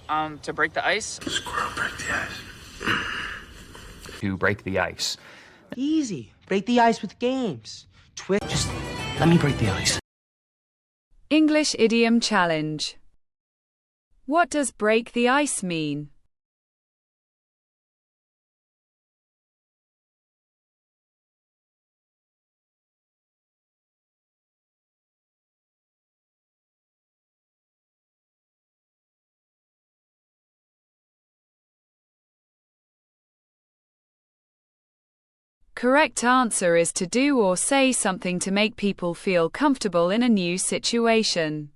To break the ice. Squirrel break the ice. To break the ice. Easy. Break the ice with games. Just let me break the ice. English Idiom Challenge. What does break the ice mean? Correct answer is to do or say something to make people feel comfortable in a new situation.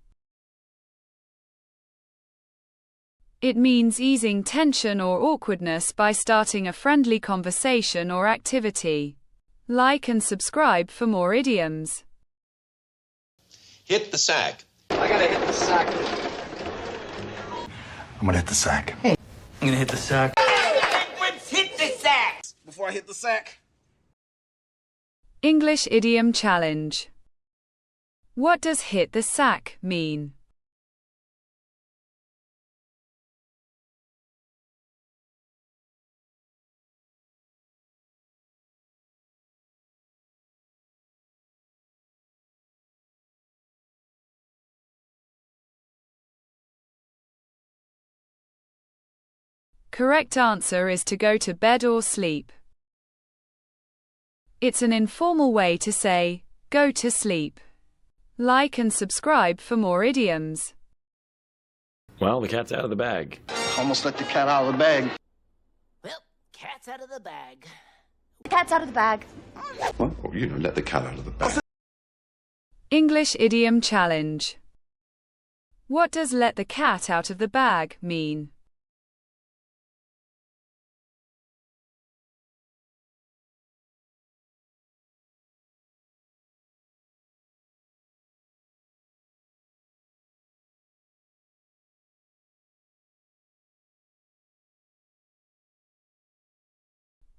It means easing tension or awkwardness by starting a friendly conversation or activity. Like and subscribe for more idioms. Hit the sack. I gotta hit the sack. I'm gonna hit the sack. Hey. I'm gonna hit the sack. Let's hit the sack! Before I hit the sack. English Idiom Challenge. What does hit the sack mean? Correct answer is to go to bed or sleep. It's an informal way to say, go to sleep. Like and subscribe for more idioms. Well, the cat's out of the bag. Almost let the cat out of the bag. Well, cat's out of the bag. The cat's out of the bag. Well, let the cat out of the bag. English Idiom Challenge. What does let the cat out of the bag mean?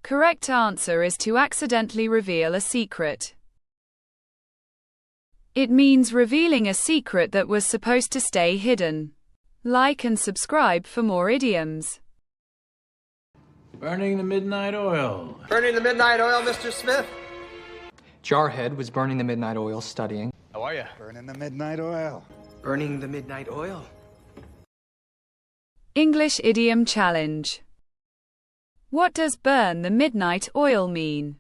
Correct answer is to accidentally reveal a secret. It means revealing a secret that was supposed to stay hidden. Like and subscribe for more idioms. Burning the midnight oil. Burning the midnight oil, Mr. Smith. Jarhead was burning the midnight oil studying. How are you? Burning the midnight oil. Burning the midnight oil. English Idiom Challenge. What does burn the midnight oil mean?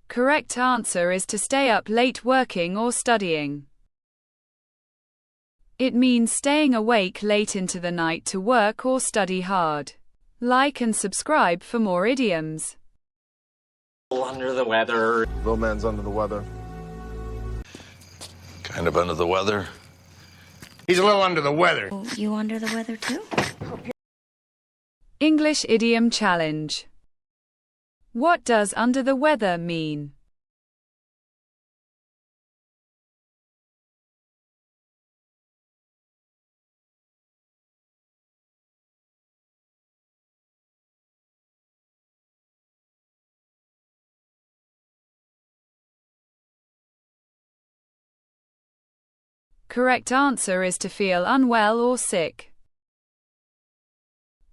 Correct answer is to stay up late working or studying. It means staying awake late into the night to work or study hard. Like and subscribe for more idioms. Under the weather. Little man's under the weather. Kind of under the weather. He's a little under the weather. Oh, you under the weather too? English Idiom Challenge. What does under the weather mean? Correct answer is to feel unwell or sick.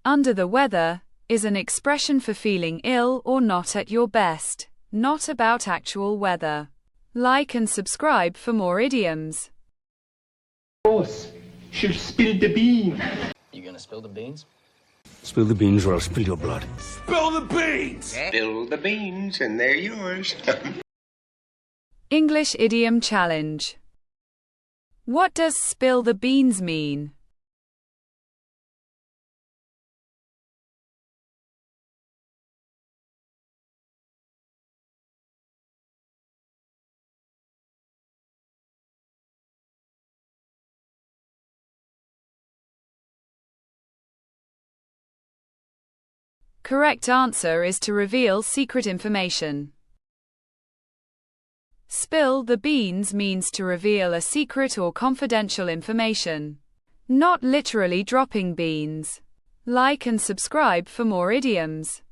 Under the weather is an expression for feeling ill or not at your best, not about actual weather. Like and subscribe for more idioms. Boss, she'll spill the beans. You gonna spill the beans? Spill the beans or I'll spill your blood. Spill the beans! Spill the beans and they're yours. English Idiom Challenge. What does spill the beans mean? Correct answer is to reveal secret information. Spill the beans means to reveal a secret or confidential information. Not literally dropping beans. Like and subscribe for more idioms.